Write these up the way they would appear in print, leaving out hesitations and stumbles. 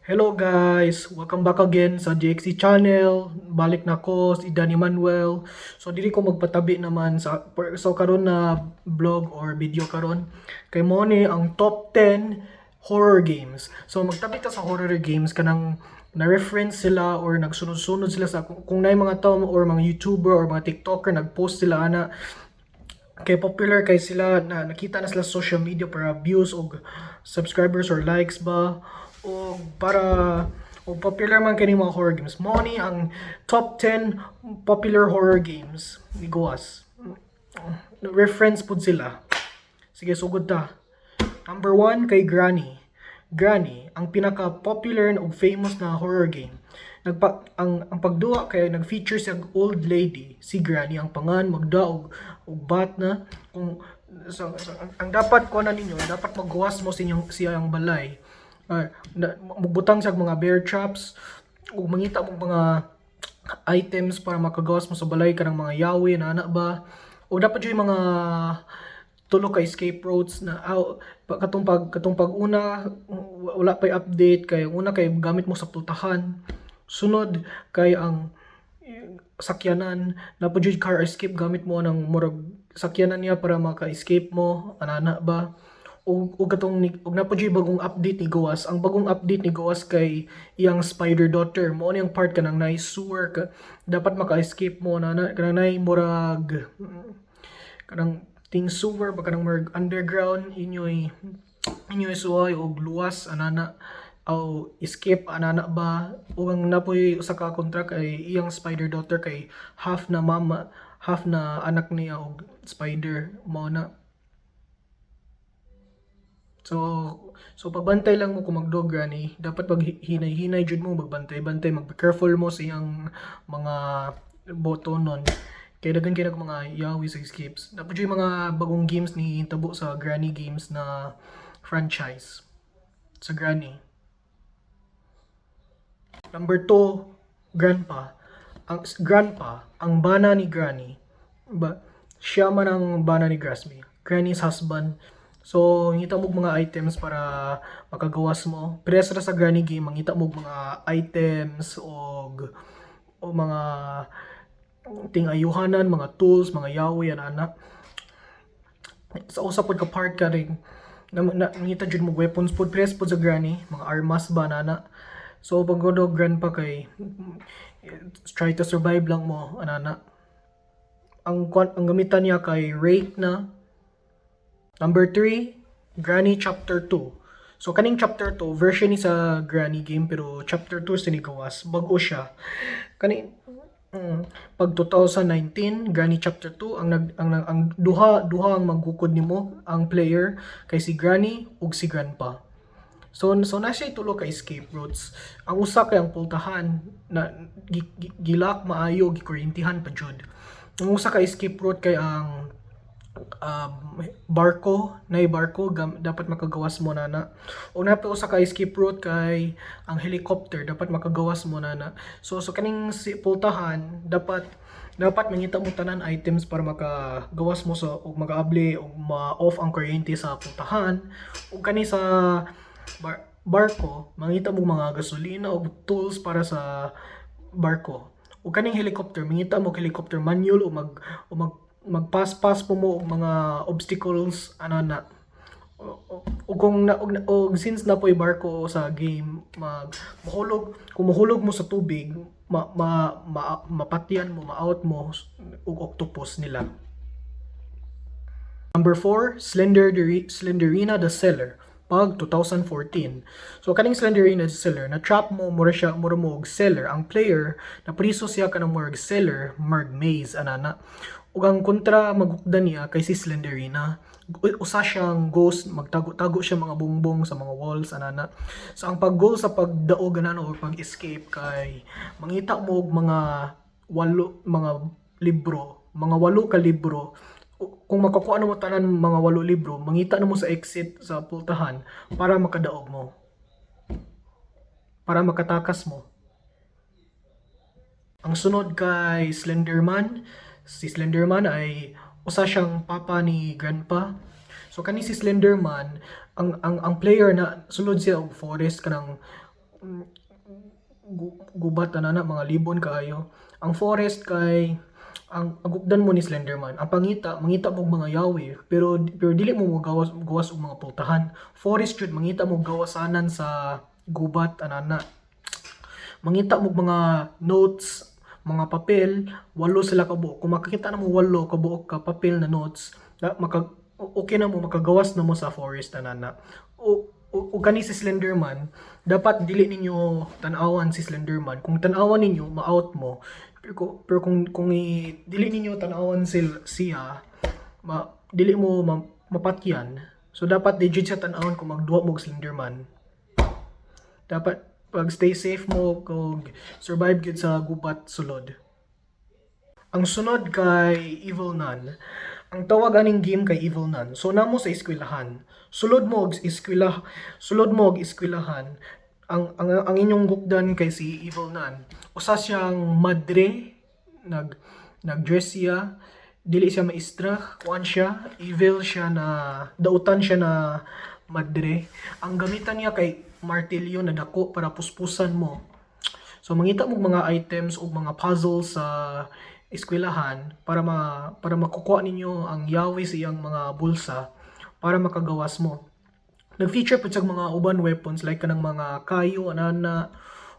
Hello guys! Welcome back again sa JXC channel. Balik na ko, si Danny Manuel. So dili ko magpatabi naman so karon na vlog or video karon. Kay mo ni ang top 10 horror games. So magtabi ta sa horror games kanang na-reference sila or nagsunod-sunod sila sa kung na mga tao or mga YouTuber or mga TikToker nag-post sila ana kay popular kay sila na nakita na sila sa social media para views o subscribers or likes ba o para o popular man kini mga horror games mo ni ang top 10 popular horror games ni Goas reference pud sila. Sige, sugod ta. Number 1 kay Granny ang pinaka popular ug famous na horror game. Ang pagduwa kay nag-feature sa old lady si Granny ang pangan magdaog og bat na kung ang dapat ko na ninyo dapat maggawas mo siyang balay. Magbutang sa mga bear traps ug mangita mo mga items para makagawas mo sa balay kanang mga yawi na ana ba o dapat yung mga tulo ka escape routes na katong pag una wala pay update kay una kay gamit mo sa pultahan, sunod kay ang sakyanan na po car escape gamit mo ng murag sakyanan niya para maka-escape mo anana ba ug na po bagong update ni Goas. Ang bagong update ni Goas kay iyang spider daughter mo yung part kanang nice sewer ka dapat maka-escape mo na kanang nay murag kanang ting sewer ba kanang murag underground inyoy suway og luwas anana aw escape anana ba ug ang napoy usa ka kontra kay iyang spider daughter kay half na mama half na anak niya og spider mao na. So pagbantay lang mo kung mag-dog granny, dapat pag hinay-hinay jud mo magbantay-bantay, mag-careful mo sa iyang mga botonon. Kaya dagan kay mga yawi sa escapes. Dapat yung mga bagong games ni tabo sa Granny Games na franchise sa Granny. Number 2, Grandpa, ang bana ni Granny. Siya man ang bana ni Granny's husband. So, ngita mo mga items para makagawas mo. Press ra sa Granny game, mangita mo mga items o mga tingayuhanan, mga tools, mga yawi ana. Sa usa pod ka part ka ring nangita jud mo weapons pod press pod sa Granny, mga armas ba nana. So pag grandpa kay try to survive lang mo anana. Ang gamitan niya kay rake na. Number 3, Granny Chapter 2. So kaning Chapter 2 version ni sa Granny game pero Chapter 2 sinigawas bago siya. Pag 2019 Granny Chapter 2 ang duha ang magkukod nimo ang player kay si Granny ug si Grandpa. So na siya tulo ka escape routes. Ang usa kay ang pultahan na gilak maayo gikuryentihan pa jud. Ang usa ka escape route kay ang barko dapat makagawas mo nana o na usa ka escape route kay ang helicopter dapat makagawas mo nana so kaning si pultahan dapat mangita mo tanan items para makagawas mo sa og makaabli og ma-off ang kuryente sa pultahan ug kani sa barko mangita mo mga gasolina og tools para sa barko ug kaning helicopter mangita mo helicopter manual o magpas-pas mo og mga obstacles anana o kung since na po'y barko sa game kung mahulog mo sa tubig mapatyan mo ma-out mo og octopus nila. Number 4, Slenderina the Seller pag 2014. So kaning Slenderina the Seller na trap mo mura mo og seller ang player na priso siya kanang murag seller marg maze anana ug ang kontra magukdan niya kay si Slenderina usa siyang ghost magtago siya mga bumbong sa mga walls anana so ang pag-goal sa pagdaog anana or pag-escape kay mangita mo og mga walo ka libro kung makakuha mo tanan mga 8 libro mangita na mo sa exit sa pultahan para makadaog mo para makatakas mo. Ang sunod kay Slenderman. Si Slenderman ay usa siyang papa ni Grandpa. So kani si Slenderman ang player na sulod siya og forest kanang gubat anana mga libon kaayo. Ang forest kay ang gugdan mo ni Slenderman. Ang mangita mo mga yawi, pero dili mo gawas og mga pultahan. Forest jud mangita mo gawasanan sa gubat anana. Mangita mo mga notes, mga papel, walo sila kabuok. Kung makakita na mo walo kabuok ka papel na notes, okay na mo makagawas na mo sa forest anana. O kani si Slenderman, dapat dili ninyo tan-awan si Slenderman. Kung tan-awan ninyo, ma-out mo. Pero kung dili ninyo tan-awan siya, dili mo mapatyan. So dapat digit siya tan-awan kung magduwa mo og Slenderman. Dapat pag stay safe mo kung survive gid sa gubat sulod. Ang sunod kay Evil Nun. Ang tawag aning game kay Evil Nun. So namo sa eskwelahan. Sulod mo og eskwelahan. Ang inyong gukdan kay si Evil Nun. Usa siyang madre, nag-dress siya, dili siya maestra, kuan siya, evil siya na dautan siya na madre. Ang gamitan niya kay martilyo na dako para puspusan mo. So mangita mo mga items o mga puzzles sa eskwelahan para makukuha ninyo ang yawi sa iyang mga bulsa para makagawas mo. Nag-feature pa sa mga uban weapons like kanang mga kayo anana,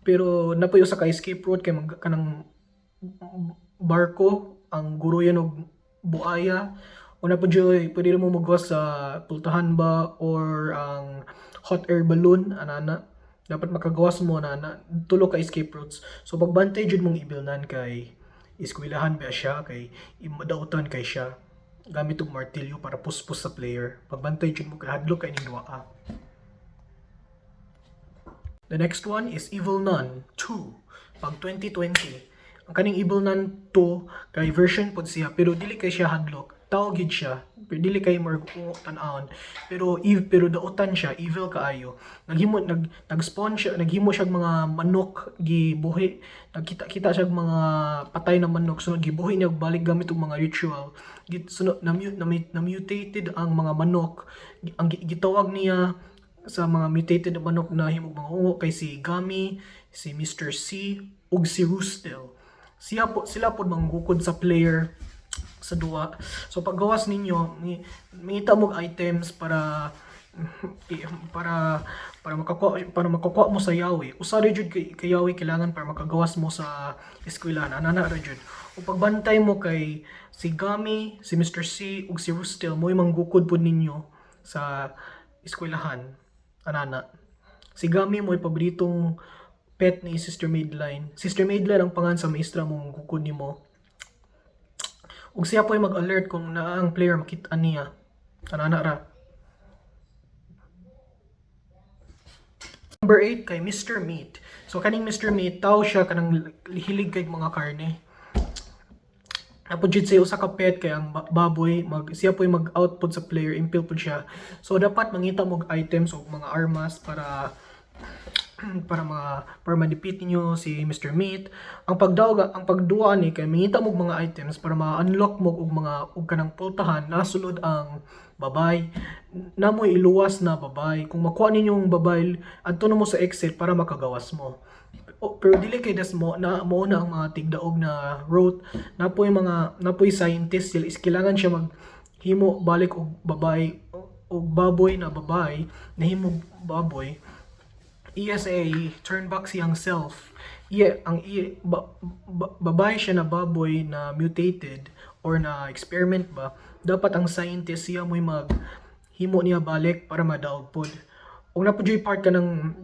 pero napuyo sa ka escape route kay kanang barko ang guruyan og buaya. Una po joy, pwede mo magawas sa pultahan ba or ang hot air balloon anana. Dapat makagawas mo na tulo ka escape routes. So pagbantay jud mong ibilnan kay eskwelahan ba siya kay imadautan kay siya gamit og martilyo para puspos sa player. Pagbantay jud mo kay hadlok kay ning duaa. The next one is Evil Nun 2 pag 2020. Ang kaning Evil Nun 2 kay version pod siya pero dili kay siya hadlok. Tao gid siya, pero dili kay tan-awon. Pero dautan siya, evil kaayo. Nag-spawn siya, naghimo siya mga manok gibuhi. Nagkita siya mga patay na manok sunod gibuhi niya balik gamit og mga ritual. Sunod na mutated ang mga manok. Ang gitawag niya sa mga mutated na manok na himog mga ungo kay si Gummy, si Mr. C ug si Roostel. Sila pod manggukod sa player sa duwa. So paggawas ninyo, mangita mo items para makakuha mo sa yawi. Usa ra jud kay yawi kailangan para makagawas mo sa eskwelahan. Anana ra jud. O pagbantay mo kay si Gummy, si Mr. C ug si Roostel mo'y manggukod pod ninyo sa eskwelahan. Anana. Si Gummy mo'y paboritong pet ni Sister Madeline. Sister Madeline ang pangan sa maestra mong gukod nimo. Ug siya po'y mag-alert kung naa ang player makita niya. Anana ra. Number 8 kay Mr. Meat. So kaning Mr. Meat, tao siya kanang hilig kay mga karne. Apo jud siya usa ka pet kay ang baboy, siya po'y mag-output sa player, impel pud siya. So dapat mangita mo items o mga armas para ma-defeat niyo si Mr. Meat. Ang pagduwa ni kay mangita mo mga items para ma-unlock mo og kanang pultahan nasulod ang babay. Namoy iluwas na babay. Kung makuha ninyong babay, adto na mo sa exit para makagawas mo. Pero dili kay mo na ang mga tigdaog na route. Napoy scientist sila is kailangan siya maghimo balik og babay og baboy na babay na himog baboy. ESA, turn back siyang self. Babae siya na baboy na mutated or na experiment ba, dapat ang scientist siya mo'y himo niya balik para madaog pod. Kung napudyoy part ka ng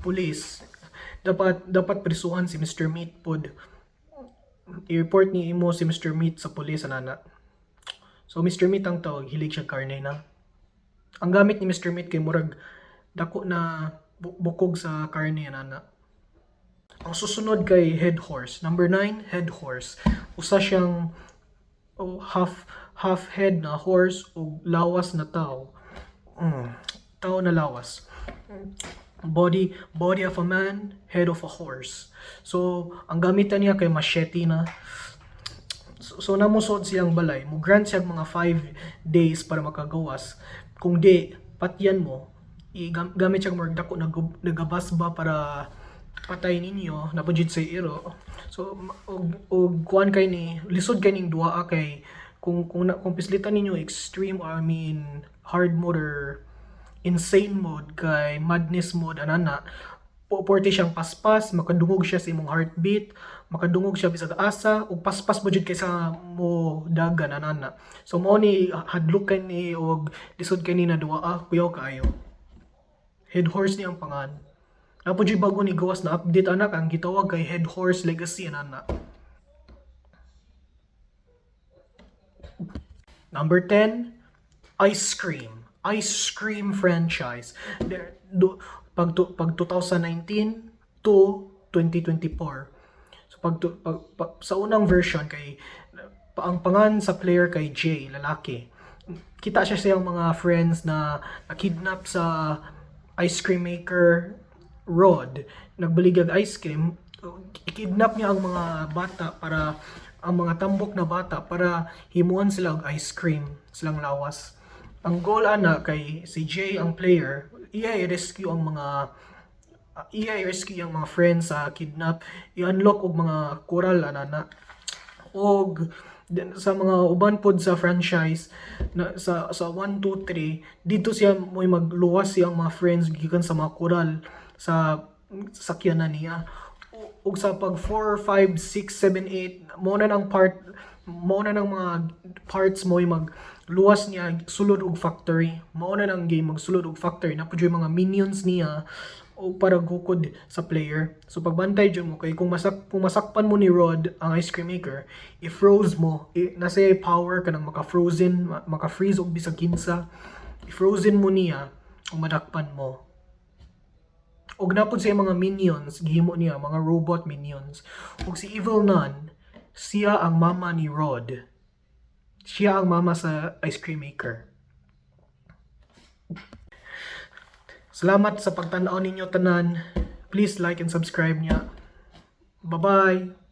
police, dapat prisuhan si Mr. Meat pod. I-report ni imo si Mr. Meat sa police anana. So Mr. Meat ang tawag, hilig siya karne na. Ang gamit ni Mr. Meat kay murag dako na bukog sa karne anana. Ang susunod kay Head Horse. Number 9, Head Horse. Usa siyang half head na horse o lawas na tao. Tao na lawas. Body of a man, head of a horse. So, ang gamitan niya kay machete na. So namusod siyang balay. Mo grant siya mga 5 days para makagawas. Kung di, patyan mo. gamit siya more dako nagabas ba para patay ninyo napudjud sa iro. So og kuan kay ni lisod kay ning duaa kay kung pislitan ninyo extreme or I mean hard mode or insane mode kay madness mode anana porte siyang paspas, makadungog siya sa imong heartbeat, makadungog siya bisag asa ug paspas mo jud kay sa mo dagan anana. So mao ni hadlok kay ni og lisod kay ni na duaa kuyaw kaayo. Head horse ni ang pangan. Apo jud bago ni gawas na update anak ang gitawag kay Head Horse Legacy anana. Number 10, Ice Cream. Ice Cream franchise. Pag 2019 to 2024. So sa unang version kay ang pangan sa player kay Jay, lalaki. Kita siya sa mga friends na nakidnap sa ice cream maker Rod. Nagbaligag ice cream. Ikidnap niya ang mga bata para ang mga tambok na bata para himuan sila og ice cream silang lawas. Ang goal ana kay si Jay ang player, i-rescue ang mga friends sa kidnap, i-unlock og mga coral anana. Og sa mga uban pod sa franchise na sa 1 2 3 dito siya mo'y magluwas siyang mga friends gikan sa mga coral sa sakyanan niya. Ug sa pag 4 5 6 7 8 mo na ng mga parts mo'y magluwas niya sulod og factory. Mao na ng game magsulod og factory na pud yung mga minions niya o para gukod sa player. So pagbantay dyan mo kay kung masakpan mo ni Rod ang ice cream maker, i-froze mo, nasa power ka nang maka-freeze og bisag kinsa, i-frozen mo niya o madakpan mo. Og napod siya mga minions, gihimo niya mga robot minions. Og si Evil Nun, siya ang mama ni Rod. Siya ang mama sa ice cream maker. Salamat sa pagtanaw ninyo tanan. Please like and subscribe niya. Bye-bye!